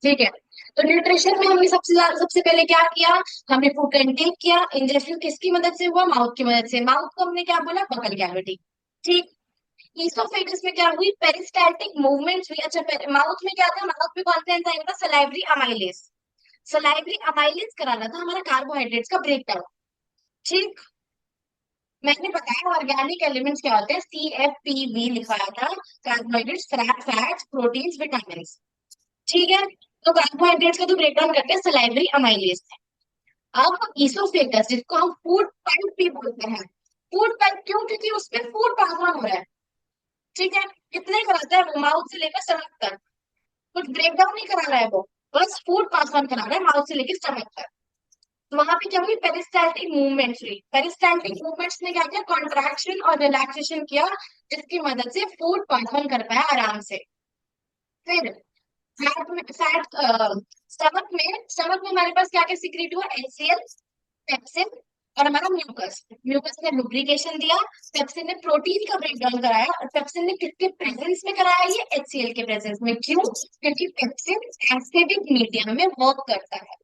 ठीक है। तो न्यूट्रिशन में हमने सबसे पहले क्या किया? हमने फूड का इंटेक किया। इंजेक्शन किसकी मदद से हुआ? माउथ की मदद से। माउथ को हमने क्या बोला? Buccal cavity. ठीक। ईसोफेगस में क्या हुई? पेरिस्टाल्टिक मूवमेंट्स हुई। अच्छा, माउथ में क्या था? माउथ में कौन सा एंजाइम था? Salivary amylase. सलाइवरी अमाइलेज कराना था हमारा कार्बोहाइड्रेट्स का ब्रेकडाउन। ठीक। मैंने बताया ऑर्गेनिक एलिमेंट्स क्या होते हैं, CFPV लिखाया था। Carbohydrates, fats, proteins, vitamin. ठीक है। तो कार्बोहाइड्रेट्स का तो ब्रेकडाउन करते हैं सलाइवरी अमाइलेज में। अब ईसोफेगस, जिसको हम फूड पाइप भी बोलते हैं। फूड पाइप क्यों? क्योंकि उसमें फूड पास ऑन हो रहा है। ठीक है। कितने कराता है वो? माउथ से लेकर स्टमक तक। कुछ ब्रेकडाउन नहीं करा रहा है वो, बस फूड पास ऑन करा रहा है माउथ से लेकर स्टमक तक। तो वहां पे क्या हुई? पेरिस्टाल्टिक मूवमेंट्स हुई। पेरिस्टाल्टिक मूवमेंट्स ने क्या किया? कॉन्ट्रैक्शन और रिलैक्सेशन किया, जिसकी मदद से फूड पास ऑन कर पाया आराम से। फिर फैट स्टमक में हमारे पास क्या क्या सीक्रेट हुआ? HCl, पेप्सिन और हमारा म्यूकस। म्यूकस ने लुब्रिकेशन दिया। पेप्सिन ने प्रोटीन का ब्रेकडाउन कराया। और पेप्सिन ने किसके प्रेजेंस में कराया? ये HCl के प्रेजेंस में। क्यों? क्योंकि पेप्सिन एसिडिक मीडियम में वर्क करता है।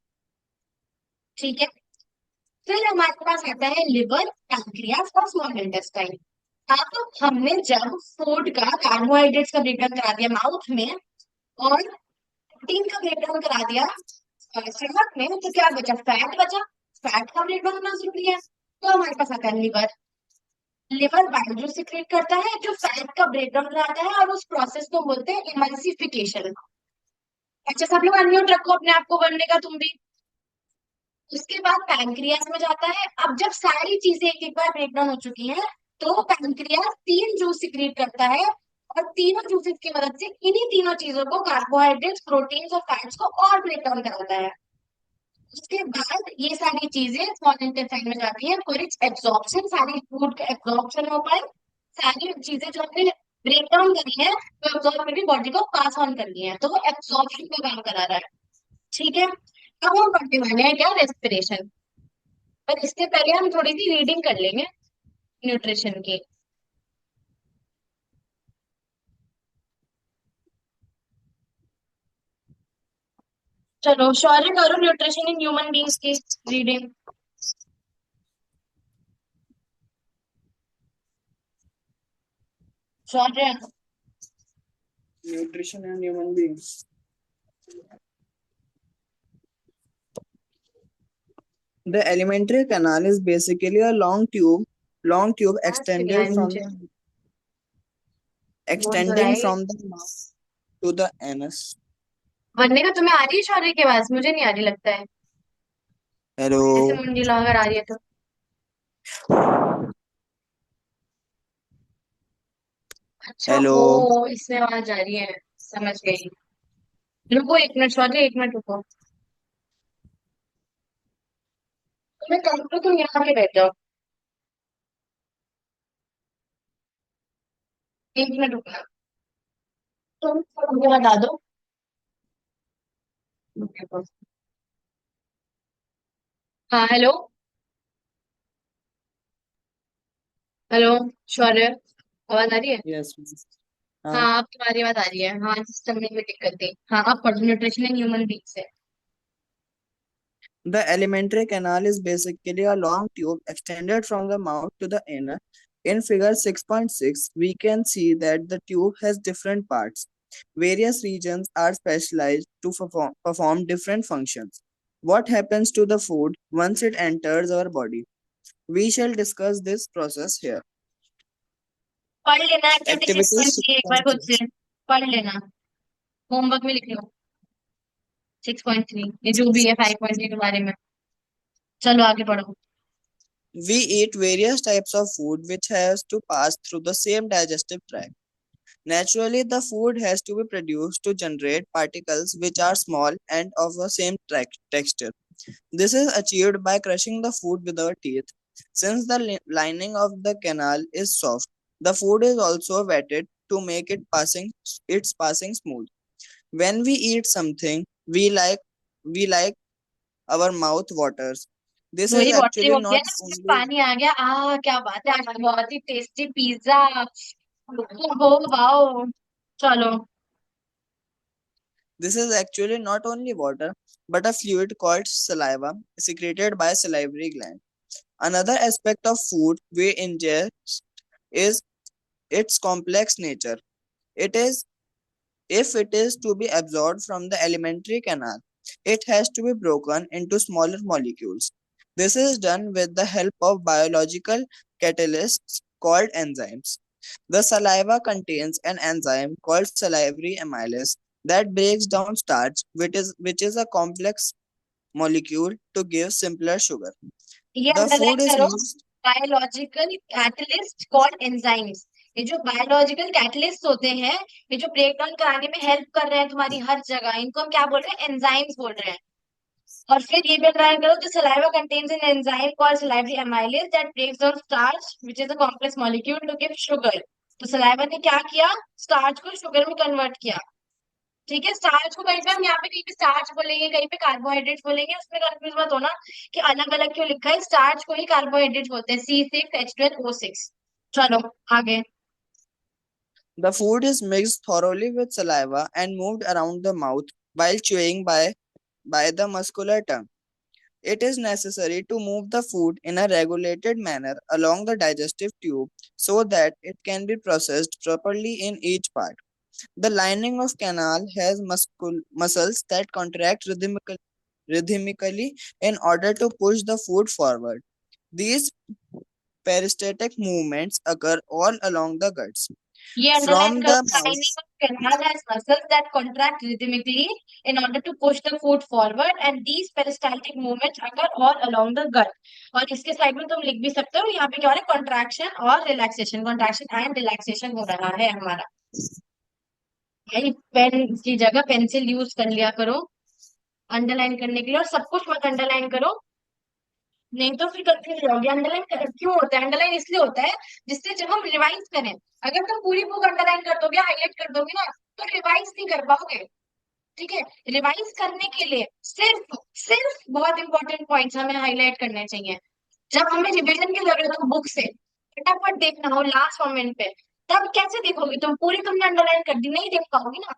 ठीक है। फिर हमारे पास आता है लिवर, पैंक्रियास और स्मॉल इंटेस्टाइन। अब हमने जब फूड का, कार्बोहाइड्रेट्स का ब्रेकडाउन करा दिया माउथ में, और प्रोटीन का ब्रेकडाउन करा दिया स्टमक में, तो क्या बचा? फैट बचा। फैट का ब्रेकडाउन होना जरूरी है, तो हमारे पास आता है लिवर। लिवर बाइल जो सिक्रेट करता है, जो फैट का ब्रेकडाउन कराता है, और उस प्रोसेस को बोलते हैं इमल्सिफिकेशन। अच्छा, सब लोग अनम्यूट रखो अपने आप को, बनने का तुम भी। उसके बाद पैंक्रियास में जाता है। अब जब सारी चीजें एक एक बार ब्रेकडाउन हो चुकी हैं, तो पैंक्रियास तीन जूस सिक्रीट करता है। और तीनों जूसेस की मदद से इन्हीं तीनों चीजों को, कार्बोहाइड्रेट्स, प्रोटीन्स और फैट्स को और ब्रेकडाउन कराता है। उसके बाद ये सारी चीजें स्मॉल इंटेस्टाइन में जाती है फॉर इट्स एब्जॉर्प्शन, सारी फूड का एब्जॉर्प्शन हो पाए। सारी चीजें जो हमने ब्रेक डाउन करी है, वो एब्जॉर्ब करके बॉडी को पास ऑन करनी है, तो वो एब्जॉर्प्शन का काम करा रहा है। ठीक है। अब हम पढ़ने वाले हैं क्या? रेस्पिरेशन। पर इससे पहले हम थोड़ी सी रीडिंग कर लेंगे न्यूट्रिशन की। चलो शौर्य करो न्यूट्रिशन इन ह्यूमन बींग्स की reading. Shaurya. Nutrition and human beings. The alimentary canal is basically a long tube आज के लिए मुझे बोल तो extending रही। from the mouth to the anus. बनने का तुम्हें आ रही है शौर्य की आवाज? मुझे नहीं आ रही लगता है। ऐसे Hello, मुंडी लाकर आ रही है तो। अच्छा, वो hello. इसमें आवाज आ रही है। समझ गई। रुको एक मिनट शौर्य, एक मिनट रुको। तुम्हें कम तो तुम यहाँ पे बैठ जाओ। एक मिनट रुकना। तुम मुझे बता दो। हाँ हेलो। हेलो शौर्य, आवाज आ रही है? Yes, miss. हाँ, हाँ. अब तुम्हारी आवाज आ रही है। हाँ, सिस्टम में कोई दिक्कत थी। हाँ, अब पढ़ो न्यूट्रिशन इन ह्यूमन बींग्स से। The alimentary canal is basically a long tube extended from the mouth to the anus. In figure 6.6, we can see that the tube has different parts. Various regions are specialized to perform different functions. What happens to the food once it enters our body? We shall discuss this process here. पढ़ लेना activity six Activities point three एक बार खुद 6.6. से। पढ़ लेना, homework में लिख लो। 6.3 ये जो भी है 5.3 के बारे में। चलो आगे पढ़ो। We eat various types of food which has to pass through the same digestive tract. Naturally, the food has to be produced to generate particles which are small and of the same texture. This is achieved by crushing the food with our teeth. Since the lining of the canal is soft, the food is also wetted to make its passing smooth. When we eat something, we like our mouth waters. This is वही watery actually हो गया not ना, मुझे only पानी आ गया। क्या बात है, आज बहुत ही टेस्टी पिज्जा। हो वाओ। चलो। This is actually not only water, but a fluid called saliva secreted by salivary gland. Another aspect of food we ingest is its complex nature. It is If it is to be absorbed from the alimentary canal, it has to be broken into smaller molecules. This is done with the help of biological catalysts called enzymes. The saliva contains an enzyme called salivary amylase that breaks down starch, which is a complex molecule, to give simpler sugar. ये The food underline is करो, used. Biological catalyst called enzymes. ये जो biological catalyst होते हैं, ये जो break down कराने में हेल्प कर रहे हैं तुम्हारी हर जगह, इनको हम क्या बोल रहे हैं? एंजाइम्स बोल रहे हैं। और फिर ये भी अंडरलाइन करो, the saliva contains an enzyme called salivary amylase that breaks down starch which is a complex molecule to give sugar. तो सलाइवा ने क्या किया? स्टार्च को शुगर में कन्वर्ट किया। ठीक है, स्टार्च को कहीं पे हम यहाँ पे कहीं पे स्टार्च बोलेंगे, कहीं पे कार्बोहाइड्रेट बोलेंगे, उसमें कंफ्यूज मत होना कि अलग अलग क्यों लिखा है। स्टार्च को ही कार्बोहाइड्रेट बोलते हैं, C6H12O6। चलो आगे। The food is mixed thoroughly with saliva and moved around the mouth while chewing by the muscular tongue. It is necessary to move the food in a regulated manner along the digestive tube so that it can be processed properly in each part. The lining of canal has muscles that contract rhythmically in order to push the food forward. These peristaltic movements occur all along the guts. ये underline From करो, the mouth, lining of canal has muscles that contract rhythmically in order to push the food forward and these peristaltic movements occur all along the gut. और इसके side में तुम लिख भी सकते हो, यहाँ पे क्या हो रहा है? कॉन्ट्रैक्शन और रिलैक्सेशन, कॉन्ट्रैक्शन एंड रिलैक्सेशन हो रहा है हमारा। भाई पेन की जगह पेंसिल यूज कर लिया करो अंडरलाइन करने के लिए, और सब कुछ मत अंडरलाइन करो, नहीं तो फिर कंफ्यूज हो जाओगे। अंडरलाइन क्यों होता है? अंडरलाइन इसलिए होता है जिससे जब हम रिवाइज करें, अगर तुम पूरी बुक अंडरलाइन कर दोगे, हाईलाइट कर दोगे ना, तो रिवाइज नहीं कर पाओगे। ठीक है, रिवाइज करने के लिए सिर्फ सिर्फ बहुत इंपॉर्टेंट पॉइंट्स हमें हाईलाइट करने चाहिए। जब हमें रिवीजन की जरूरत हो बुक से, फटाफट देखना हो लास्ट मोमेंट पे, तब कैसे देखोगे? तुम पूरी तुमने अंडरलाइन कर दी, नहीं देख पाओगी ना।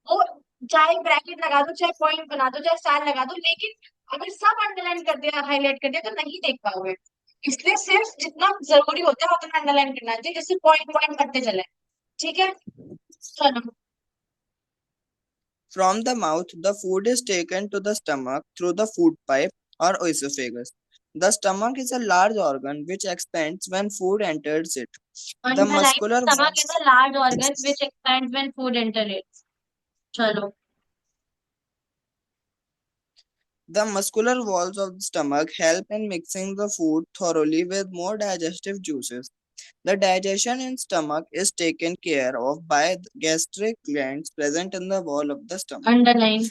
वो चाहे ब्रैकेट लगा दो, चाहे पॉइंट बना दो, चाहे स्टार लगा दो, लेकिन अगर सब अंडरलाइन कर दिया, हाईलाइट कर दिया, तो नहीं देख पाओगे। इसलिए सिर्फ जितना जरूरी होता है उतना अंडरलाइन करना चाहिए, जैसे पॉइंट पॉइंट करते चले। ठीक है, चलो। from the mouth, the food is taken to the stomach through the food pipe or esophagus. The stomach is a large organ which expands when food enters it. The underline, muscular stomach is walls, a large organ which expands when food enter it. चलो। the muscular walls of the stomach help in mixing the food thoroughly with more digestive juices. The digestion in stomach is taken care of by the gastric glands present in the wall of the stomach. Underline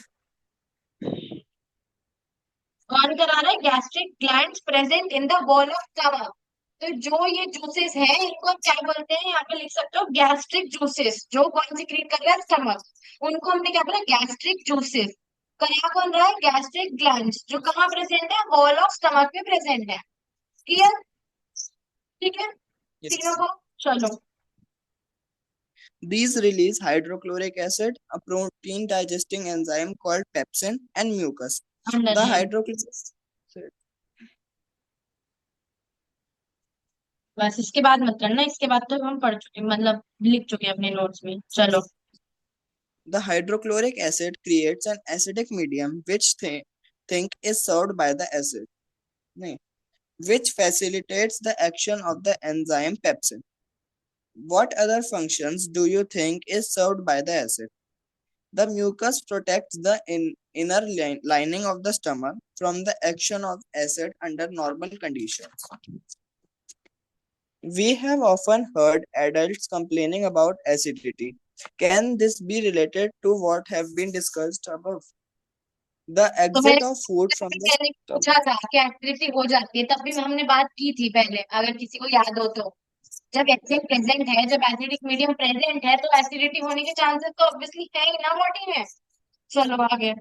कौन करा रहा है? Gastric glands present in the wall of stomach. तो जो ये juices हैं, इनको हम क्या बोलते हैं? यहाँ पे लिख सकते हो गैस्ट्रिक जूसेस। जो कौन सिक्रीट कर रहा है? स्टमक। उनको हमने क्या बोला? Gastric juices. करा कौन रहा है? गैस्ट्रिक ग्लैंड्स, जो कहाँ प्रेजेंट है? वॉल ऑफ स्टमक में प्रेजेंट है। क्लियर? ठीक है, तीनों Yes. को। चलो। These release hydrochloric acid, a protein digesting enzyme called pepsin, and mucus. The underline, hydrochloric बस इसके बाद मत करना, इसके बाद तो हम पढ़ चुके, मतलब लिख चुके हैं अपने नोट्स में। चलो। the hydrochloric acid creates an acidic medium which think is served by the acid, nahin, which facilitates the action of the enzyme pepsin. What other functions do you think is served by the acid? The mucus protects the inner lining of the stomach from the action of acid under normal conditions. We have often heard adults complaining about acidity. Can this be related to what have been discussed above? The तो मैंने exit of food from the मैंने stomach. पूछा था कि acidity हो जाती है, तब भी हमने बात की थी पहले, अगर किसी को याद हो तो। जब एसिड प्रेजेंट है, जब एसिडिक मीडियम प्रेजेंट है, तो एसिडिटी होने के चांसेस तो ऑब्वियसली है ही ना बॉडी में। चलो आगे।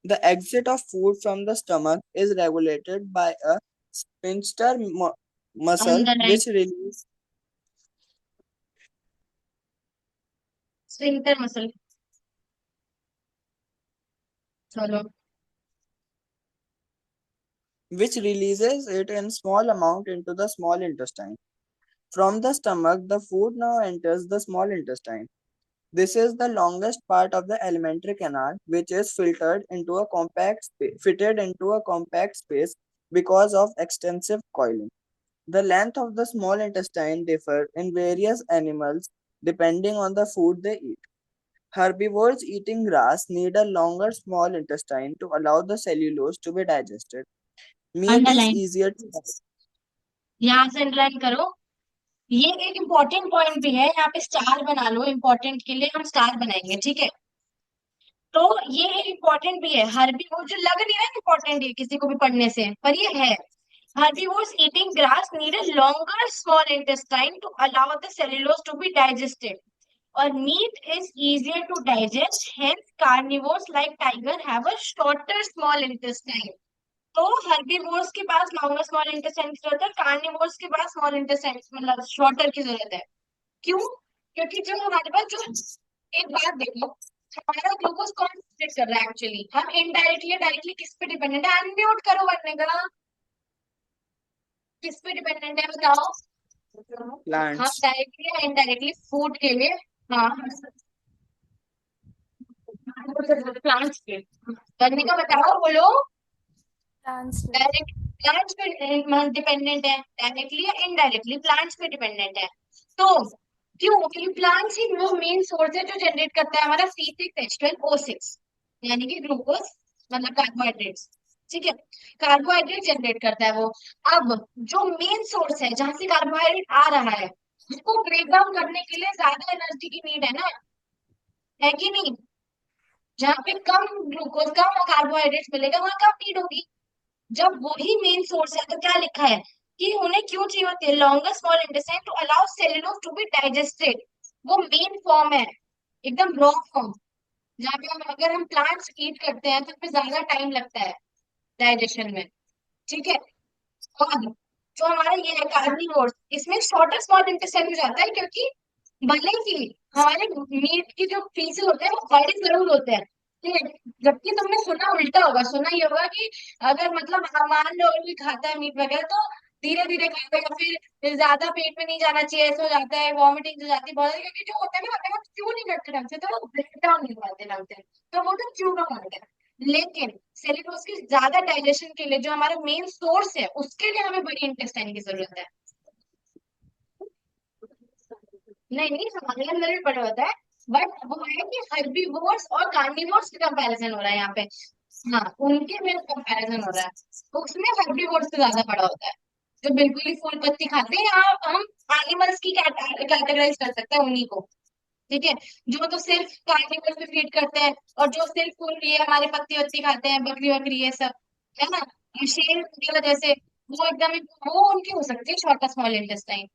The exit of food from the stomach is regulated by a sphincter muscle underline, which release sphincter muscle. चलो। which releases it in small amount into the small intestine. From the stomach, the food now enters the small intestine. This is the longest part of the alimentary canal, which is fitted into a compact space because of extensive coiling. The length of the small intestine differ in various animals depending on the food they eat. Herbivores eating grass need a longer small intestine to allow the cellulose to be digested. Meat is underline, easier to digest. यहाँ से underline करो। ये एक important point भी है, यहाँ पे star बना लो, इम्पोर्टेंट के लिए हम स्टार बनाएंगे, ठीक है। तो ये एक इम्पोर्टेंट भी है, हर्बीवोर जो लग नहीं रहा है इम्पोर्टेंट ये किसी को भी पढ़ने से, पर ये है। Herbivores eating grass need a longer small intestine to allow the cellulose to be digested. Or meat is easier to digest, hence carnivores like tiger have a shorter small intestine. तो herbivores के पास longer small intestine की जरूरत है, carnivores के पास small intestine मतलब shorter की जरूरत है। क्यों? क्योंकि जो हमारे पास जो, एक बात देखो, हमारा ग्लूकोज कौन सेट कर रहा है एक्चुअली, हम इनडायरेक्टली डायरेक्टली किस पे डिपेंडेंट है, अनम्यूट करो वरने का, किस पे डिपेंडेंट है बताओ। हम Plants. डायरेक्टली या इनडायरेक्टली फूड के लिए, हाँ, प्लांट्स पे करने का बताओ, बोलो। Plants पे। डायरेक्ट प्लांट्स पे डिपेंडेंट है, डायरेक्टली या इनडायरेक्टली प्लांट्स पे डिपेंडेंट है। तो क्यों? क्योंकि प्लांट्स ही वो मेन सोर्स है जो जनरेट करता है हमारा C6H12O6, यानी कि ग्लूकोज मतलब कार्बोहाइड्रेट्स, ठीक है। कार्बोहाइड्रेट जनरेट करता है वो। अब जो मेन सोर्स है जहां से कार्बोहाइड्रेट आ रहा है, उसको ब्रेक डाउन करने के लिए ज्यादा एनर्जी की नीड है ना, है कि नहीं। जहाँ पे कम ग्लूकोज कम कार्बोहाइड्रेट मिलेगा वहां कम नीड होगी। जब वही मेन सोर्स है तो क्या लिखा है कि उन्हें क्यों चाहिए होती है longer small intestine to allow cellulose to be digested. वो मेन फॉर्म है, एकदम रॉ फॉर्म, जहाँ पे हम अगर हम प्लांट्स ईट करते हैं तो उसमें ज्यादा टाइम लगता है डाइजेशन में, ठीक है। और जो हमारा ये है कार्निवोर्स, इसमें शॉर्टर स्मॉल इंटेस्टाइन हो जाता है, क्योंकि भले ही हमारे मीट की जो पीसेस होते हैं वो ऑयली जरूर होते हैं, ठीक है। जबकि तुमने सुना उल्टा होगा, सुना ये होगा कि अगर मतलब मान लो अगर कोई खाता है मीट वगैरह तो धीरे धीरे खाता है, या फिर ज्यादा पेट में नहीं जाना चाहिए, ऐसा हो जाता है, वॉमिटिंग हो जाती है बहुत, क्योंकि जो होता है ना अगर वो च्यू नहीं करते ढंग से तो वो ब्रेक डाउन नहीं करते ढंग से, तो वो तो च्यू का मार्ग है। लेकिन सेल्यूलोज की ज्यादा डाइजेशन के लिए जो हमारा मेन सोर्स है उसके लिए हमें बड़ी इंटेस्टाइन की जरूरत है। नहीं नहीं, हमारे अंदर भी पड़ा होता है, बट वो है कि हर्बीवोर्स और कार्निवोर्स का कंपैरिजन हो रहा है यहाँ पे। हाँ, उनके में कंपैरिजन हो रहा है, तो उसमें हर्बीवोर्स से ज्यादा बड़ा होता है, जो बिल्कुल ही फूल पत्ती खाते हैं। यहाँ हम एनिमल्स की कैटेगराइज कर सकते हैं उन्हीं को, ठीक है। जो तो सिर्फ कार्निवोर्स पे फीड करते हैं, और जो सिर्फ फूल ये हमारे पत्ती वत्ती खाते हैं, बकरी वकरी ये सब, है ना। ये शेर वगैरह जैसे, वो एकदम वो उनकी हो सकती है छोटा स्मॉल इंटेस्टाइन,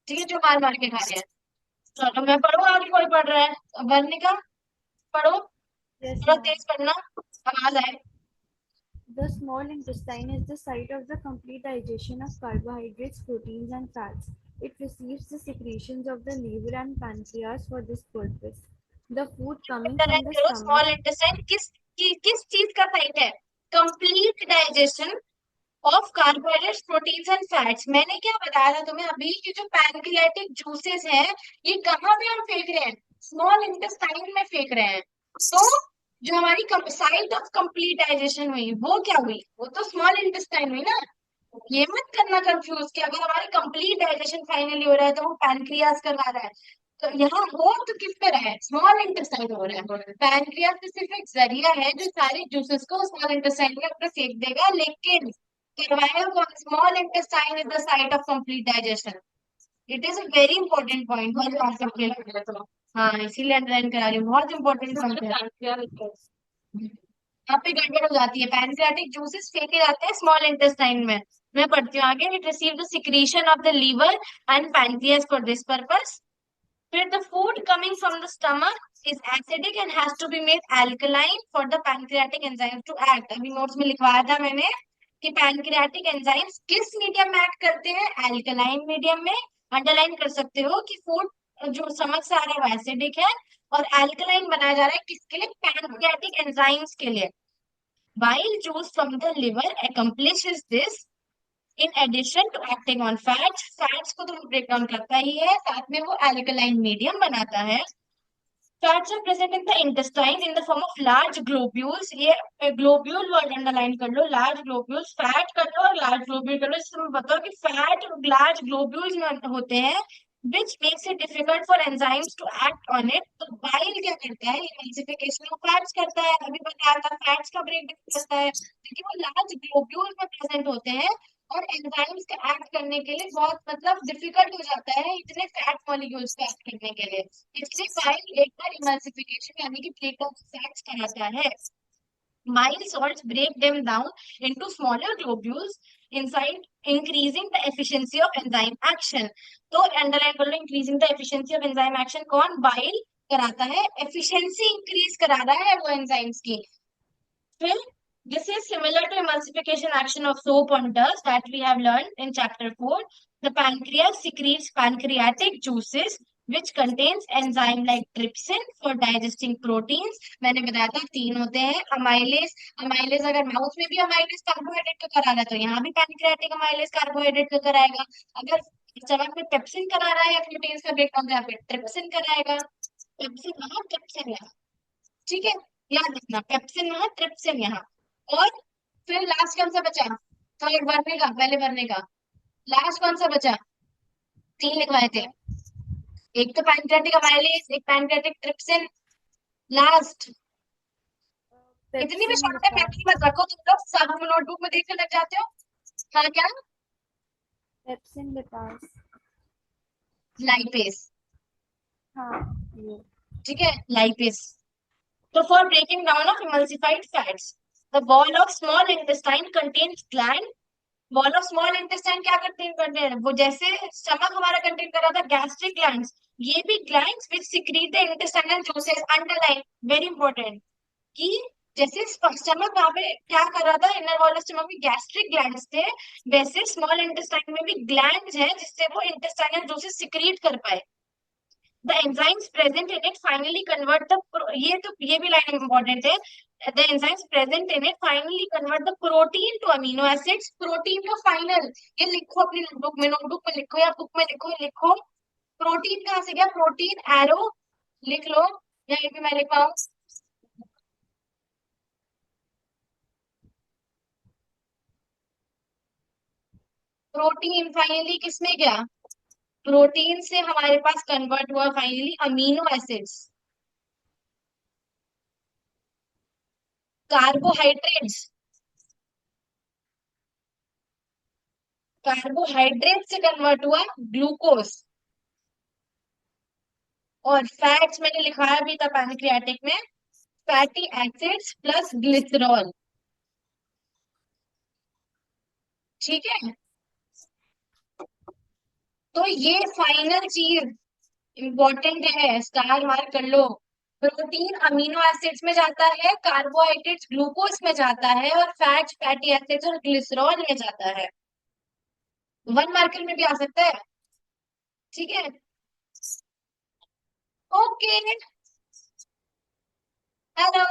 ठीक है, जो मार मार के खा रहे हैं। चलो मैं पढ़ू, आगे कोई पढ़ रहा है, वर्णिका पढ़ो, Yes, थोड़ा ma'am. तेज पढ़ना, आवाज आए। The small intestine is the site of the complete digestion of carbohydrates, proteins, and fats. It receives the secretions of the liver and pancreas for this purpose. The food coming from the करो, stomach. Small intestine किस चीज का site है? Complete digestion of carbohydrates, proteins and fats. मैंने क्या बताया था तुम्हें अभी कि जो पैनक्रियाटिक जूसेस हैं ये कहाँ पे हम फेंक रहे हैं? स्मॉल इंटेस्टाइन में फेंक रहे हैं। तो जो हमारी साइट ऑफ कंप्लीट डाइजेशन हुई वो क्या हुई? वो तो स्मॉल इंटेस्टाइन हुई ना। ये मत करना कंफ्यूज कि अगर हमारी कंप्लीट डाइजेशन फाइनली हो रहा है तो वो पैनक्रियास करवा रहा है, तो यहाँ हो तो किस पे रहा है? स्मॉल इंटेस्टाइन हो रहा है। पैनक्रियास तो सिर्फ एक जरिया है जो सारे जूसेस को स्मॉल इंटेस्टाइन में अपने फेंक देगा, लेकिन करवाएगा कौन? Small intestine is the site of complete digestion. It is a very important point, बहुत कॉन्सेप्ट क्लियर तो। हाँ, इसीलिए अंडरलाइन करा रही हूँ, बहुत इंपॉर्टेंट पॉइंट है। यहाँ पे गड़बड़ हो जाती है, पैनक्रियाटिक जूसेस फेंके जाते हैं स्मॉल इंटेस्टाइन में। मैं पढ़ती हूँ आगे। It receive the secretion of the liver and pancreas for this purpose. फिर the food coming from the stomach is acidic and has to be made alkaline for the pancreatic enzymes to act. अभी notes में लिखवाया था मैंने कि pancreatic enzymes किस medium में act करते हैं? अल्कलाइन मीडियम में। अंडरलाइन कर सकते हो कि फूड जो समझ से आ रहा है वो एसिडिक है, और अल्कलाइन बनाया जा रहा है किसके लिए? पैनक्रियाटिक एंजाइम्स के लिए। Bile juice from the liver accomplishes this in addition to acting on fats. Fats को तो ब्रेक डाउन करता ही है, साथ में वो एल्कलाइन मीडियम बनाता है. Fats are present in the intestine in the form of large globules. ये globule वर्ड अंडरलाइन कर लो, large globules, fat कर लो और large globule कर लो. इससे मैं बताओ कि fat large globules में होते हैं, which makes it difficult for enzymes to act on it. तो bile क्या करता है? emulsification of fats करता है. अभी बताया था fats का breakdown करता है, क्योंकि वो large globules में present होते हैं और एंजाइम्स के एक्ट करने के लिए बहुत मतलब डिफिकल्ट हो जाता है इतने फैट मॉलिक्यूल्स को एक्ट करने के लिए. इसलिए बाइल एक बार इमल्सिफिकेशन यानी कि ब्रेकडाउन फैट्स कराता है. Bile salts break them down into smaller globules inside, increasing the efficiency of enzyme action. तो अंडरलाइन कर लो, increasing the efficiency of enzyme action कौन? बाइल कराता है. एफिशिएंसी इंक्रीज करा रहा है वो एंजाइम्स की. फिर this is similar to emulsification action of soap on dust that we have learned in chapter 4. The pancreas secretes pancreatic juices which contains enzyme like trypsin for digesting proteins. मैंने बताया था 3 होते हैं. अमाइलेज, अमाइलेज अगर mouth में भी amylase carbohydrate का करा रहा है तो यहाँ भी पैनक्रियाटिक अमाइलेज कार्बोहाइड्रेट का कराएगा. अगर स्टमक में पेप्सिन करा रहा है या प्रोटीन्स का ब्रेकडाउन तो यहाँ पे ट्रिप्सिन कराएगा. पेप्सिन वहां, ट्रिप्सिन यहाँ. ठीक है, याद रखना, पेप्सिन वहां, ट्रिप्सिन यहाँ. और फिर लास्ट कौन सा बचा? थर्ड भरने का, पहले भरने का. लास्ट कौन सा बचा? 3 लिखवाए थे, एक तो पैनक्रियाटिक अमाइलेज, एक पैनक्रियाटिक ट्रिप्सिन. लास्ट इतनी भी पेप्सिन शॉर्ट टाइम लिपास. मेमोरी मत रखो, तुम लोग सब नोटबुक में देखने लग जाते हो. हाँ क्या? Pepsin lipase. लाइपेस. हाँ ये. ठीक है, लाइपेस. तो for breaking down of emulsified fats, the wall of small intestine contains gland. Wall of small intestine क्या कंटेन करते हैं? वो जैसे स्टमक हमारा कंटेन कर रहा था गैस्ट्रिक ग्लैंड्स, ये भी glands which secrete the intestinal juices. Underline, very important, कि जैसे स्टमक वहां पे क्या कर रहा था, इनर वॉल ऑफ स्टमक में गैस्ट्रिक ग्लैंड्स थे, वैसे स्मॉल इंटेस्टाइन में भी ग्लैंड्स हैं जिससे वो इंटेस्टाइनल जूसेस सिक्रीट कर पाए. The enzymes present in it finally convert the ये भी लाइन इंपॉर्टेंट है. The enzymes present in it finally convert the protein to amino acids. Protein का फाइनल, ये लिखो अपनी नोटबुक में, नोटबुक में लिखो या बुक में लिखो, लिखो प्रोटीन कहाँ से गया? प्रोटीन एरो लिख लो, या ये भी मैं लिख पाऊँ. प्रोटीन फाइनली किसमें गया? प्रोटीन से हमारे पास कन्वर्ट हुआ finally amino acids. Carbohydrates, carbohydrate से कन्वर्ट हुआ ग्लूकोज. और फैट्स मैंने लिखाया भी था पैनक्रियाटिक में, फैटी एसिड्स प्लस ग्लिसरॉल. ठीक है, तो ये फाइनल चीज इंपॉर्टेंट है, स्टार मार्क कर लो. प्रोटीन अमीनो एसिड्स में जाता है, कार्बोहाइड्रेट्स ग्लूकोज में जाता है और फैट फैटी एसिड्स और ग्लिसरॉल में जाता है. 1 मार्कर में भी आ सकता है. ठीक है, ओके. हेलो,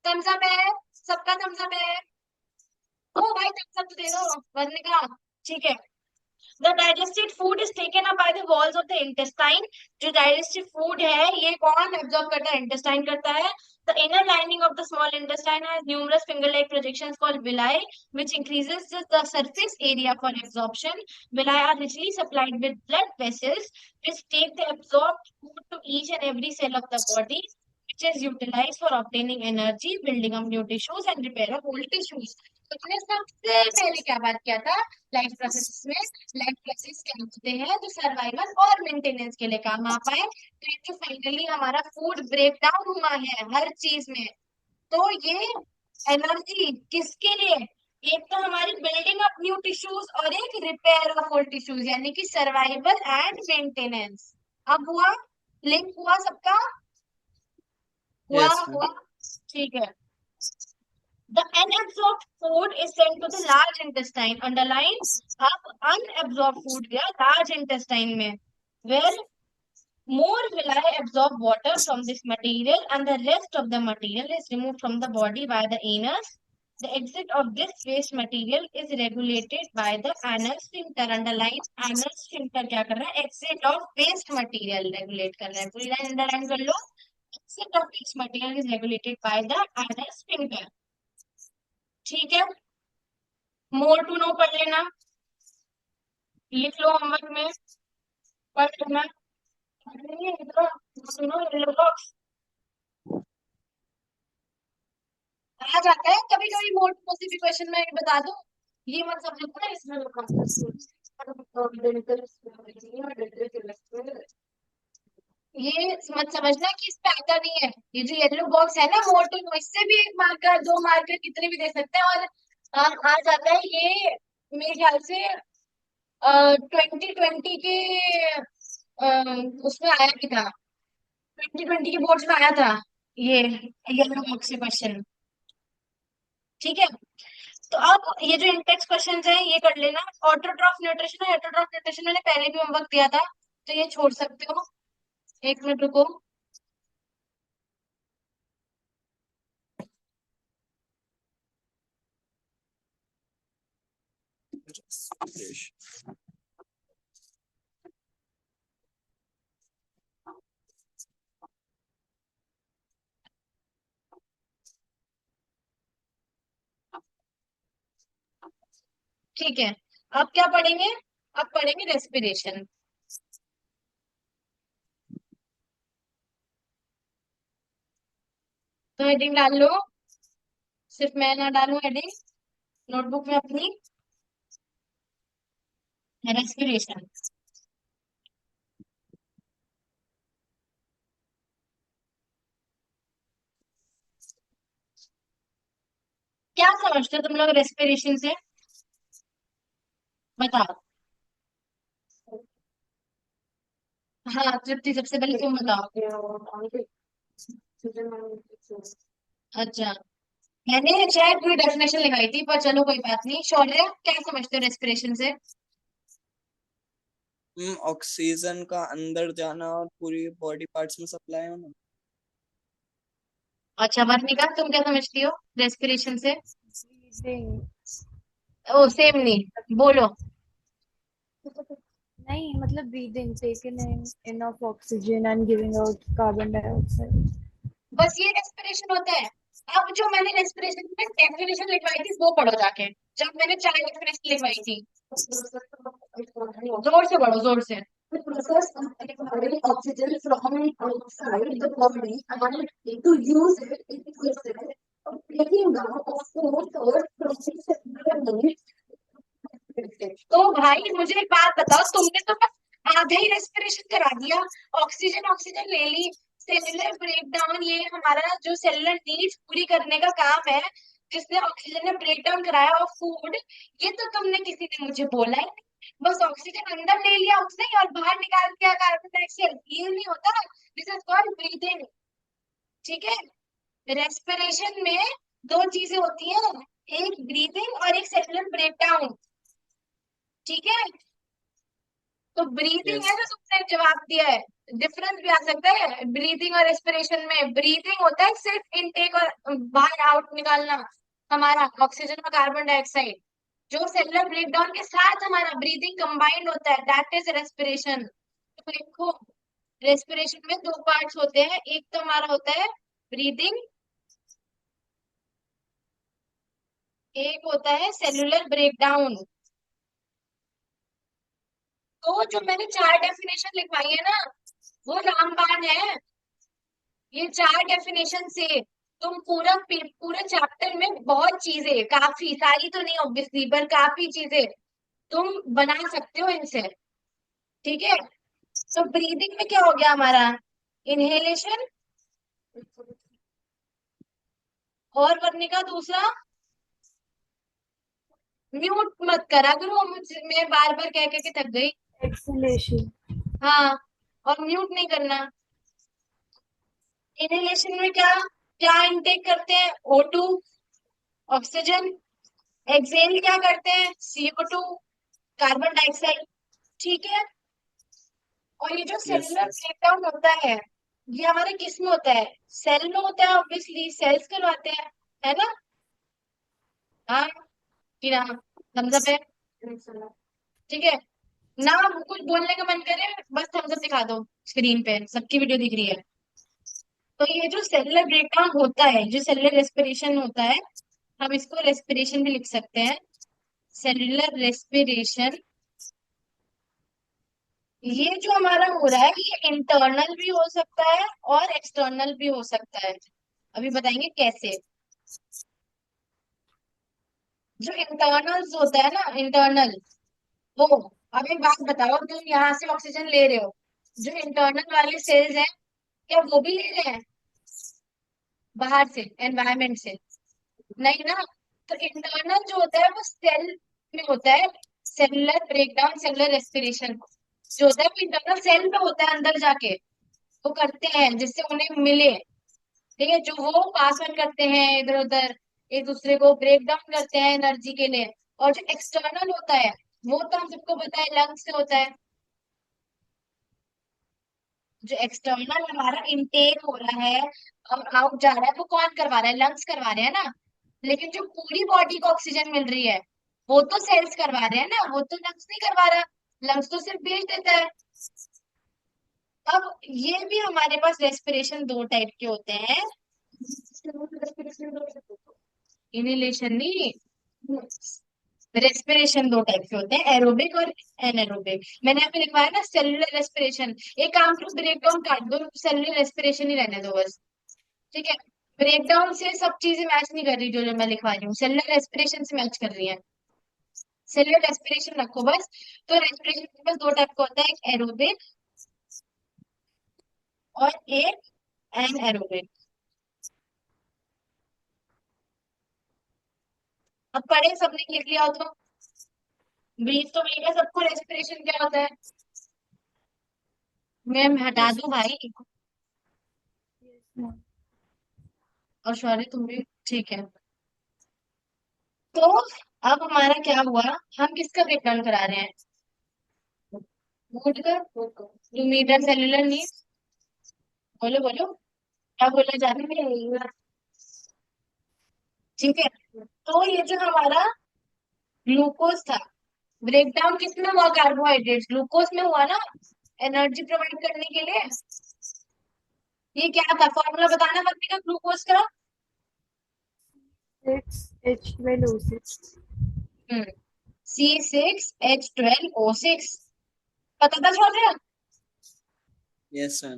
थम्स अप है सबका? थम्स अप है? ओ भाई थम्स अप दे दो भरने का. ठीक है. The digested food is taken up by the walls of the intestine. जो digested food है ये कौन absorb करता है? Intestine करता है. The inner lining of the small intestine has numerous finger-like projections called villi, which increases the surface area for absorption. Villi are richly supplied with blood vessels, which take the absorbed food to each and every cell of the body, which is utilized for obtaining energy, building up new tissues, and repair of old tissues. तो हमने सबसे पहले क्या बात किया था? Life process में life process क्या होते हैं जो सर्वाइवल और मेंटेनेंस के लिए काम आ पाए. तो ये जो फाइनली हमारा फूड ब्रेक डाउन हुआ है हर चीज में, तो ये एनर्जी किसके लिए? एक तो हमारी बिल्डिंग अप न्यू टिश्यूज और एक रिपेयर ऑफ ओल्ड टिश्यूज, यानी कि सर्वाइवल एंड मेंटेनेंस. अब हुआ, लिंक हुआ सबका? हुआ Yes, ma'am. हुआ. ठीक है. The unabsorbed food is sent to the large intestine. Underline, अब unabsorbed food गया large intestine में, where more will I absorb water from this material and the rest of the material is removed from the body by the anus. The exit of this waste material is regulated by the anal sphincter. Underline anal sphincter क्या कर रहा है? Exit of waste material regulate कर रहा है. पूरी line underline कर लो. Exit of waste material is regulated by the anal sphincter. ठीक है. More to know पढ़ लेना. लिख लो होमवर्क में. पढ़ लेना. सुनो येलो बॉक्स आ जाता है कभी कभी मोड किसी भी क्वेश्चन में बता दो. ये मत समझो ना इसमें ये मत समझना कि इस पे आता नहीं है. ये जो येलो बॉक्स है ना मोड टू नो, इससे भी एक मार्कर दो मार्कर कितने भी दे सकते हैं. और आ जाता है ये मेरे ख्याल से 2020 के उसमें आया भी था. 2020 के बोर्ड में आया था ये येलो बॉक्स से क्वेश्चन. ठीक है. तो अब ये जो इंटेक्स क्वेश्चंस है ये कर लेना. ऑटोट्रॉफ न्यूट्रिशन और हेटरोट्रॉफ न्यूट्रिशन मैंने पहले भी होमवर्क दिया था तो ये छोड़ सकते हो. एक मिनट रुको. ठीक है. अब क्या पढ़ेंगे? अब पढ़ेंगे रेस्पिरेशन. तो हेडिंग डाल लो. सिर्फ मैं ना डालूं हेडिंग नोटबुक में अपनी. रेस्पिरेशन. क्या समझते हो तुम लोग रेस्पिरेशन से? बताओ. हाँ तृप्ति सबसे पहले तुम बताओ. अच्छा. मैंने शायद कोई डेफिनेशन लगाई थी पर चलो कोई बात नहीं. शौर्य क्या समझते हो रेस्पिरेशन से? ऑक्सीजन का अंदर जाना और पूरी बॉडी पार्ट्स में सप्लाई होना. अच्छा वर्णिका तुम क्या समझती हो रेस्पिरेशन से? Breathing. ओ सेम नहीं बोलो. नहीं मतलब breathing, taking in enough oxygen and giving out carbon dioxide. बस ये रेस्पिरेशन होता है. अब जो मैंने रेस्पिरेशन में डेफिनेशन लिखवाई थी वो पढ़ो जाके. जब मैंने 4 डेफिनेशन लिखवाई थी. जोर से पढ़ो जोर से. The process of acquiring oxygen from outside the body and to use it in the process of breaking down of food or processed needs. तो भाई मुझे एक बात बताओ. तुमने तो बस आधा ही रेस्पिरेशन करा दिया. ऑक्सीजन ऑक्सीजन ले ली. सेलुलर ब्रेकडाउन ये हमारा जो सेलुलर नीड्स पूरी करने का काम है जिसने ऑक्सीजन ने ब्रेकडाउन कराया ऑफ फूड. ये तो तुमने किसी ने मुझे बोला ही नहीं. बस ऑक्सीजन अंदर ले लिया उसने और बाहर निकाल दिया कार्बन डाइऑक्साइड. ये नहीं होता. This is called breathing. ठीक है. रेस्पिरेशन में दो चीजें होती हैं. एक ब्रीथिंग और एक सेलुलर ब्रेकडाउन. ठीक है. तो ब्रीथिंग है यस. जो तुमने जवाब दिया है. डिफरेंस भी आ सकता है ब्रीथिंग और रेस्पिरेशन में. ब्रीथिंग होता है सिर्फ इनटेक और बाहर आउट निकालना हमारा ऑक्सीजन और कार्बन डाइऑक्साइड. जो सेलुलर ब्रेकडाउन के साथ हमारा ब्रीथिंग कंबाइंड होता है दैट इज रेस्पिरेशन. तो देखो रेस्पिरेशन में दो पार्ट्स होते हैं. एक तो हमारा होता है ब्रीथिंग. एक होता है सेलुलर ब्रेकडाउन. तो जो मैंने 4 डेफिनेशन लिखवाई है ना वो रामबाण है. ये 4 डेफिनेशन से तुम पूरा चैप्टर में बहुत चीजें काफी सारी तो नहीं ऑब्वियसली पर काफी चीजें तुम बना सकते हो इनसे. ठीक है. तो ब्रीदिंग में क्या हो गया हमारा? इनहेलेशन. और करने का दूसरा म्यूट मत करा करो. मैं बार बार कह कह के थक गई. Exhalation. हाँ. और म्यूट नहीं करना. इनहेलेशन में क्या क्या इनटेक करते हैं? O2 oxygen. एक्सेल क्या करते हैं? CO2 carbon dioxide. ठीक है. और ये जो Yes, सेलुलर yes. ब्रेकडाउन होता है ये हमारे किस में होता है? सेल में होता है, ऑब्वियसली सेल्स करवाते हैं, है ना? हाँ कि ना? थम्स अप है, ठीक है ना? कुछ बोलने का मन करे बस थम्स अप दिखा दो, स्क्रीन पे सबकी वीडियो दिख रही है। तो ये जो सेलुलर ब्रेकडाउन होता है, जो सेलुलर रेस्पिरेशन होता है, हम इसको रेस्पिरेशन भी लिख सकते हैं। सेलुलर रेस्पिरेशन, ये जो हमारा हो रहा है ये इंटरनल भी हो सकता है और एक्सटर्नल भी हो सकता है। अभी बताएंगे कैसे। जो इंटरनल होता है ना, इंटरनल, वो, अब एक बात बताओ, तुम यहाँ से ऑक्सीजन ले रहे हो, जो इंटरनल वाले सेल्स हैं क्या वो भी ले रहे हैं बाहर से, एनवायरमेंट से? नहीं ना। तो इंटरनल जो होता है वो सेल में होता है। सेलुलर ब्रेकडाउन, सेलुलर रेस्पिरेशन जो होता है वो इंटरनल सेल में होता है, अंदर जाके वो करते हैं जिससे उन्हें मिले, ठीक है? जो वो पास ऑन करते हैं इधर उधर, एक दूसरे को ब्रेक डाउन करते हैं एनर्जी के लिए। और जो एक्सटर्नल होता है वो तो हम सबको पता है लंग्स से होता है। जो एक्सटर्नल हमारा इनटेक हो रहा है और आउट जा रहा है वो कौन करवा रहा है? लंग्स करवा रहे हैं ना। लेकिन जो पूरी बॉडी को ऑक्सीजन मिल रही है वो तो सेल्स करवा रहे हैं ना, वो तो लंग्स नहीं करवा रहा। लंग्स तो सिर्फ भेज देता है। अब ये भी हमारे पास रेस्पिरेशन दो टाइप के होते हैं। इनहेलेशन नहीं, रेस्पिरेशन दो टाइप के होते हैं, एरोबिक और एनारोबिक। मैंने यहाँ पे लिखवाया है ना सेलुलर रेस्पिरेशन। एक काम करो, ब्रेक डाउन काट दो, सेलुलर रेस्पिरेशन ही रहने दो बस, ठीक है? ब्रेकडाउन से सब चीजें मैच नहीं कर रही, जो जो मैं लिखवा रही हूँ सेलुलर रेस्पिरेशन से मैच कर रही है। सेलुलर रेस्पिरेशन रखो बस। तो रेस्पिरेशन बस दो टाइप का होता है, एक एरोबिक और एक एनएरोबिक। अब पढ़े सबने लिख लिया हो तो ब्रीथ तो मिलेगा सबको, रेस्पिरेशन क्या होता है? मैं हटा Yes, दूं yes. भाई? Yes, ma'am. और सॉरी तुम भी, ठीक है। तो अब हमारा क्या हुआ, हम किसका ब्रेकडाउन करा रहे हैं? फूड का। 2 मीटर सेलुलर नीड्स, बोलो बोलो क्या बोला जा रहा है, ठीक है? तो ये जो हमारा ग्लूकोज था, ब्रेकडाउन किसमें हुआ? कार्बोहाइड्रेट, ग्लूकोज में हुआ ना, एनर्जी प्रोवाइड करने के लिए। ये क्या था फॉर्मूला बताना मम्मी का ग्लूकोज का? 6H12O6. C6H12O6, पता था छोड़? Yes, sir.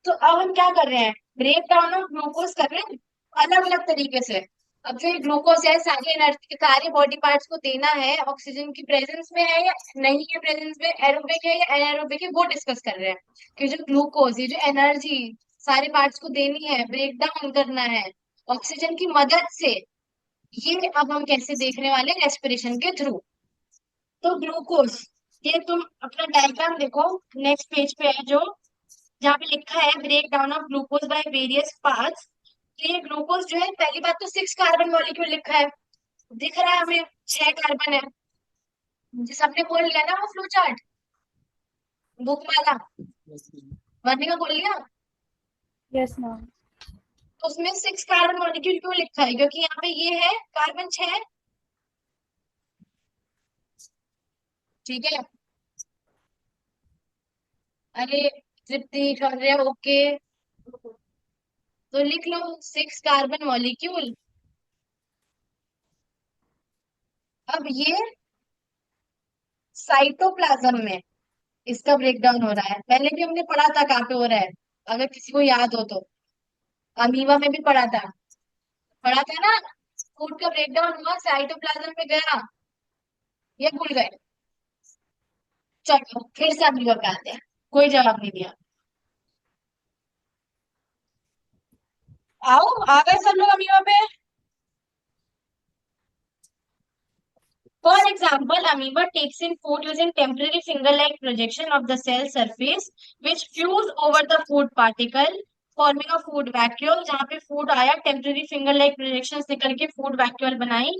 तो अब हम क्या कर रहे हैं? ब्रेक डाउन ऑफ ग्लूकोज कर रहे हैं अलग अलग तरीके से। अब जो ये ग्लूकोज है सारी एनर्जी के सारे बॉडी पार्ट्स को देना है, ऑक्सीजन की प्रेजेंस में है या नहीं है, प्रेजेंस में एरोबिक है या एनारोबिक है, वो डिस्कस कर रहे हैं। कि जो ग्लूकोज, ये जो एनर्जी सारे पार्ट्स को देनी है, ब्रेक डाउन करना है ऑक्सीजन की मदद से, ये अब हम कैसे देखने वाले हैं? रेस्पिरेशन के थ्रू। तो ग्लूकोज, ये तुम अपना डायग्राम देखो, नेक्स्ट पेज पे है जो, जहाँ पे लिखा है break down of glucose by various parts. तो ये ग्लूकोज जो है, पहली बात तो 6 कार्बन मॉलिक्यूल लिखा है, दिख रहा है हमें 6 कार्बन है, जिस हमने बोल लिया ना वो फ्लो चार्ट बुक वाला, Yes, ma'am. वर्णिका बोल लिया। Yes, ma'am. तो उसमें 6 कार्बन मॉलिक्यूल क्यों लिखा है? क्योंकि यहाँ पे ये है कार्बन 6, ठीक है? अरे तृप्ति शौर्य ओके, तो लिख लो 6 कार्बन मॉलिक्यूल। अब ये साइटोप्लाज्म में इसका ब्रेकडाउन हो रहा है, पहले भी हमने पढ़ा था कहाँ पे हो रहा है, अगर किसी को याद हो तो। अमीबा में भी पढ़ा था ना, फूड का ब्रेकडाउन हुआ साइटोप्लाज्म में गया, ये भूल गए? चलो फिर से अमीबा पे आते हैं, कोई जवाब नहीं दिया। आओ आ गए सब लोग अमीबा पे। For example, amoeba takes in food using temporary finger-like projection of the cell surface, which fuse over the food particle, forming a food vacuole. जहाँ पे food आया, temporary finger-like projections निकल के food vacuole बनाई.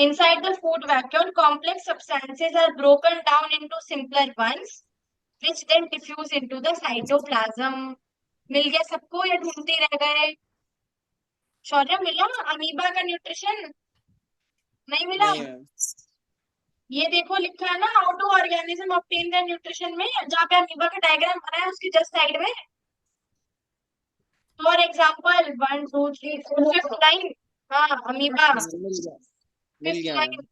Inside the food vacuole, complex substances are broken down into simpler ones. which then diffuse into the cytoplasm. मिल गया सबको या ढूंढते ही रह गए? शौर्य मिला अमीबा का न्यूट्रिशन? नहीं मिला? नहीं मैम। ये देखो लिखा है ना, how to organism obtain the nutrition में, जहाँ पे अमीबा का डायग्राम बना है उसकी जस्ट साइड में। For example 1 2 3 4 5 9। हाँ अमीबा मिल गया, मिल फिफ्थ गया लाइन। मैम।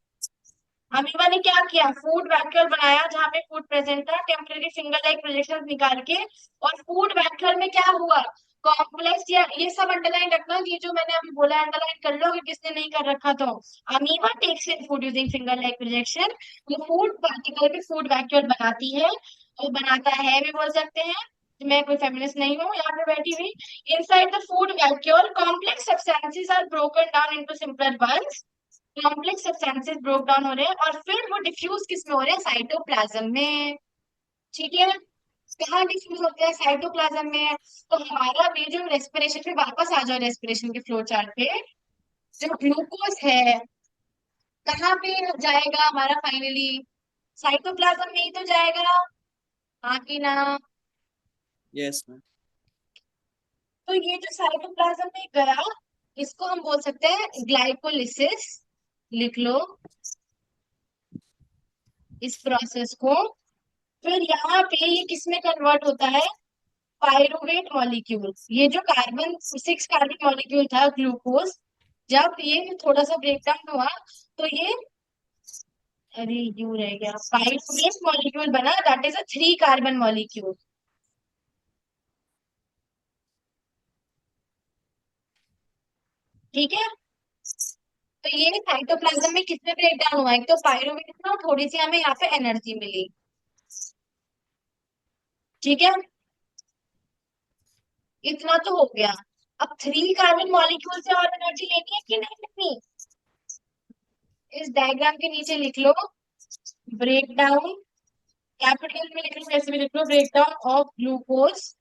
अमीबा ने क्या किया, फूड वैक्यूल बनाया जहाँ पे फूड प्रेजेंट था, टेम्पररी फिंगर लाइक प्रोजेक्शन निकाल के। और फूड वैक्यूल में क्या हुआ, कॉम्प्लेक्स, या ये सब अंडरलाइन रखना, ये जो मैंने अभी बोला अंडरलाइन कर लो अगर किसने नहीं कर रखा तो। Amoeba takes in food using finger like projection, वो फूड पार्टिकल पे फूड वैक्यूल बनाती है, और बनाता है भी बोल सकते हैं। मैं कोई फेमिनिस्ट नहीं हूँ यहाँ पे बैठी हुई। Inside the food vacuole complex substances are broken down into simpler bunch. Complex substances broke down हो रहे हैं और फिर वो डिफ्यूज किस में हो रहे हैं, साइटोप्लाज्म में। ठीक है, कहाँ डिफ्यूज होते हैं, साइटोप्लाज्म में। तो हमारा भी जो रेस्पिरेशन पे वापस आ जाओ, रेस्पिरेशन के फ्लो चार्ट पे, जो ग्लूकोज है कहाँ पे जाएगा हमारा फाइनली, साइटोप्लाज्म में ही तो जाएगा, हाँ कि ना? Yes ma'am. तो ये जो साइटोप्लाज्म में गया, इसको हम बोल सकते हैं ग्लाइकोलिसिस। लिख लो इस प्रोसेस को। फिर यहाँ पे ये किस में कन्वर्ट होता है, पायरुवेट मॉलिक्यूल। ये जो कार्बन 6 कार्बन मॉलिक्यूल था ग्लूकोज, जब ये थोड़ा सा ब्रेकडाउन हुआ तो ये, अरे यू रह गया, पायरुवेट मॉलिक्यूल बना, that is a 3 carbon molecule. ठीक है, तो ये साइटोप्लाज्म में किसमें ब्रेकडाउन हुआ, एक तो पायरुवेट में, और थोड़ी सी हमें यहाँ पे एनर्जी मिली। ठीक है, इतना तो हो गया। अब 3 कार्बन मॉलिक्यूल से और एनर्जी लेनी है कि नहीं लेनी, इस डायग्राम के नीचे लिख लो, ब्रेक डाउन, कैपिटल में लिख लो कैसे भी लिख लो, break down of glucose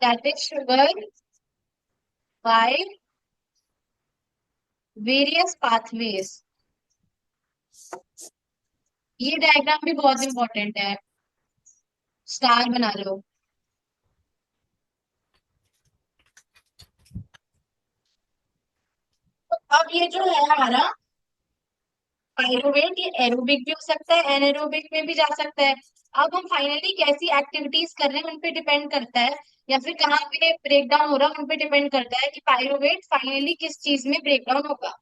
that is sugar by various pathways. ये डायग्राम भी बहुत इंपॉर्टेंट है, स्टार बना लो। तो अब ये जो है हमारा पायरुवेट, ये एरोबिक भी हो सकता है, एनारोबिक में भी जा सकता है। अब हम फाइनली कैसी एक्टिविटीज कर रहे हैं उन पे डिपेंड करता है, या फिर कहाँ पे ब्रेक डाउन हो रहा है उन पे डिपेंड करता है कि पायरुवेट फाइनली किस चीज में ब्रेक डाउन होगा।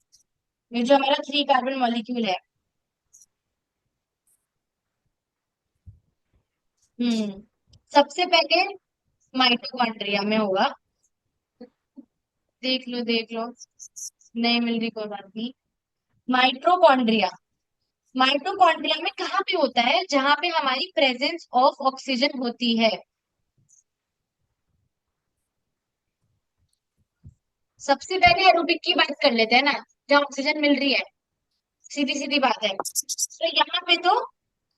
ये जो हमारा 3 कार्बन मॉलिक्यूल है। हम्म, सबसे पहले माइटोकॉन्ड्रिया में होगा। देख लो देख लो, नहीं मिल रही कोई बात नहीं। माइटोकॉन्ड्रिया, माइटोकॉन्ड्रिया में कहाँ पे होता है, जहां पे हमारी प्रेजेंस ऑफ ऑक्सीजन होती है। सबसे पहले एरोबिक की बात कर लेते हैं ना, जहाँ ऑक्सीजन मिल रही है, सीधी सीधी बात है। तो यहाँ पे तो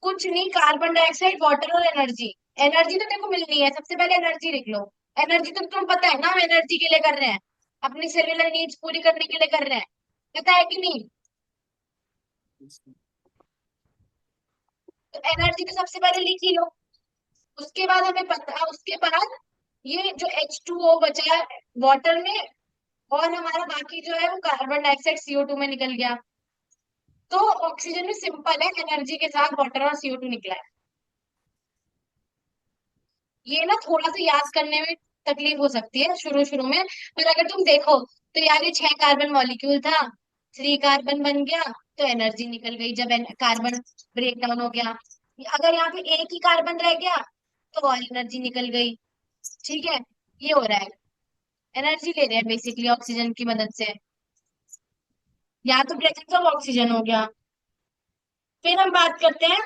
कुछ नहीं, कार्बन डाइऑक्साइड, वाटर और एनर्जी। एनर्जी तो देखो मिलनी है, सबसे पहले एनर्जी लिख लो। एनर्जी तो तुम पता है ना, हम एनर्जी के लिए कर रहे हैं, अपनी सेल्यूलर नीड्स पूरी करने के लिए कर रहे हैं, पता है कि नहीं? तो एनर्जी तो सबसे पहले लिख ही लो। उसके बाद हमें पता, उसके बाद ये जो H2O बचा है वाटर में, और हमारा बाकी जो है वो कार्बन डाइऑक्साइड CO2 में निकल गया। तो ऑक्सीजन में सिंपल है, एनर्जी के साथ वाटर और CO2 निकला है। ये ना थोड़ा सा याद करने में तकलीफ हो सकती है शुरू शुरू में, पर अगर तुम देखो तो यार ये 6 कार्बन मॉलिक्यूल था, 3 कार्बन बन गया, तो एनर्जी निकल गई जब कार्बन ब्रेक डाउन हो गया। अगर यहाँ पे एक ही कार्बन रह गया तो और एनर्जी निकल गई। ठीक है, ये हो रहा है, एनर्जी ले रहे हैं बेसिकली ऑक्सीजन की मदद से, या तो प्रेजेंस ऑफ ऑक्सीजन हो गया। फिर हम बात करते हैं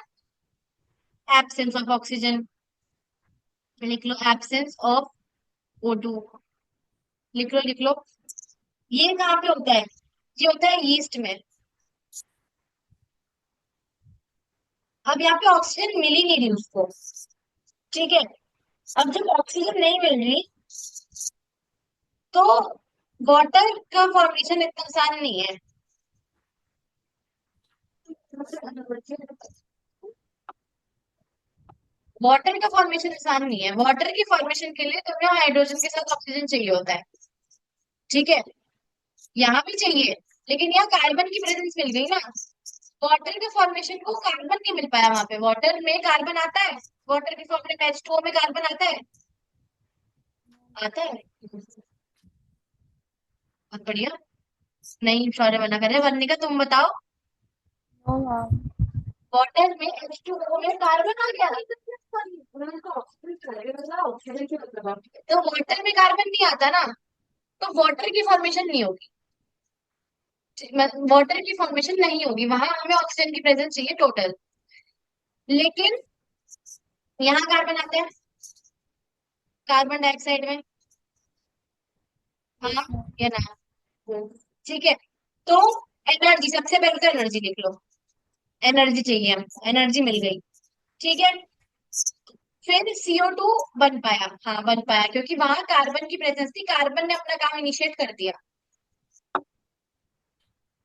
एब्सेंस ऑफ ऑक्सीजन। लिख लो एब्सेंस ऑफ O2, लिख लो लिख लो। ये कहाँ पे होता है, ये होता है यीस्ट में। अब यहाँ पे ऑक्सीजन मिल ही नहीं रही उसको। ठीक है, अब जब ऑक्सीजन नहीं मिल रही तो वाटर का फॉर्मेशन इतना आसान नहीं है। वाटर का फॉर्मेशन आसान नहीं है। वाटर की फॉर्मेशन के लिए तुम्हें हाइड्रोजन के साथ ऑक्सीजन चाहिए होता है, ठीक है, यहाँ भी चाहिए, लेकिन यहाँ कार्बन की प्रेजेंस मिल गई ना। वाटर के फॉर्मेशन को कार्बन नहीं मिल पाया वहां पे। वाटर में कार्बन आता है, वाटर के फॉर्मेशन में H2O में कार्बन आता है, आता है। बहुत बढ़िया। नहीं, शौर्य मना कर रहे हैं। वर्णिका तुम बताओ। No, ma'am. वाटर में H2O में कार्बन आ गया, तो वाटर में कार्बन नहीं आता ना, तो वाटर की फॉर्मेशन नहीं होगी। वाटर की फॉर्मेशन नहीं होगी, वहां हमें ऑक्सीजन की प्रेजेंस चाहिए टोटल। लेकिन यहाँ कार्बन आता है कार्बन डाइऑक्साइड में, हाँ Yes, ma'am. या ना, ठीक है। तो एनर्जी, सबसे पहले तो एनर्जी लिख लो। एनर्जी चाहिए हमको, एनर्जी मिल गई, ठीक है। फिर CO2 बन पाया, हाँ बन पाया, क्योंकि वहां कार्बन की प्रेजेंस थी, कार्बन ने अपना काम इनिशिएट कर दिया।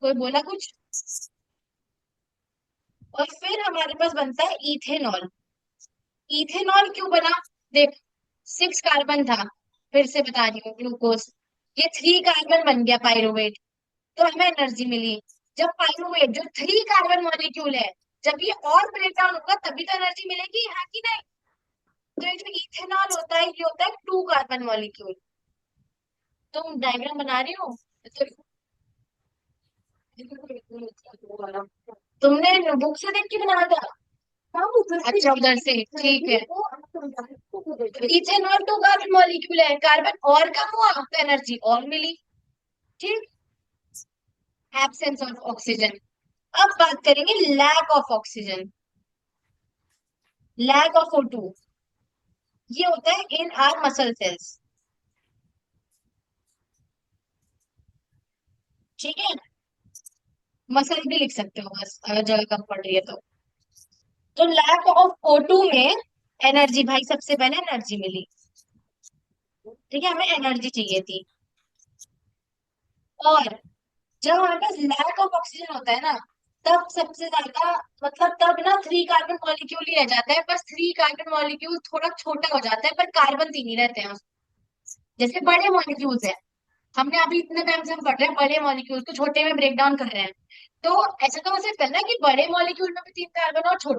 कोई बोला कुछ? और फिर हमारे पास बनता है इथेनॉल। इथेनॉल क्यों बना? देख, 6 कार्बन था, फिर से बता रही हूँ, ग्लूकोज, ये 3 कार्बन बन गया पायरुवेट, तो हमें एनर्जी मिली। जब पायरुवेट जो 3 कार्बन मॉलिक्यूल है, जब ये और ब्रेक डाउन होगा तभी तो एनर्जी मिलेगी, हाँ कि नहीं? तो ये जो इथेनॉल होता है, ये होता है 2 कार्बन मॉलिक्यूल। तुम डायग्राम बना रही हो तो तुमने बुक से देख के बनाया था? अच्छा, उधर से, ठीक है। इथेनॉल 2 कार्बन मॉलिक्यूल है, कार्बन और कम हुआ तो एनर्जी और मिली, ठीक। Absence of oxygen. अब बात करेंगे lack of oxygen, lack of O2। ये होता है इन आर मसल सेल्स, ठीक है। मसल भी लिख सकते हो बस, अगर जगह कम पड़ रही है तो लैक ऑफ O2 में एनर्जी, भाई सबसे पहले एनर्जी मिली, ठीक है, हमें एनर्जी चाहिए थी। और जब हमारे पास लैक ऑफ ऑक्सीजन होता है ना, तब सबसे ज्यादा, मतलब तब ना 3 कार्बन मॉलिक्यूल ही रह जाता है, बस 3 कार्बन मॉलिक्यूल थोड़ा छोटा हो जाता है, पर कार्बन 3 ही रहते हैं जैसे बड़े मॉलिक्यूल्स है। हमने अभी इतने टाइम से हम पढ़ रहे हैं बड़े मॉलिक्यूल को छोटे में ब्रेक डाउन कर रहे हैं, तो ऐसा तो हो सकता है ना कि बड़े मॉलिक्यूल में भी 3 कार्बन और छोटे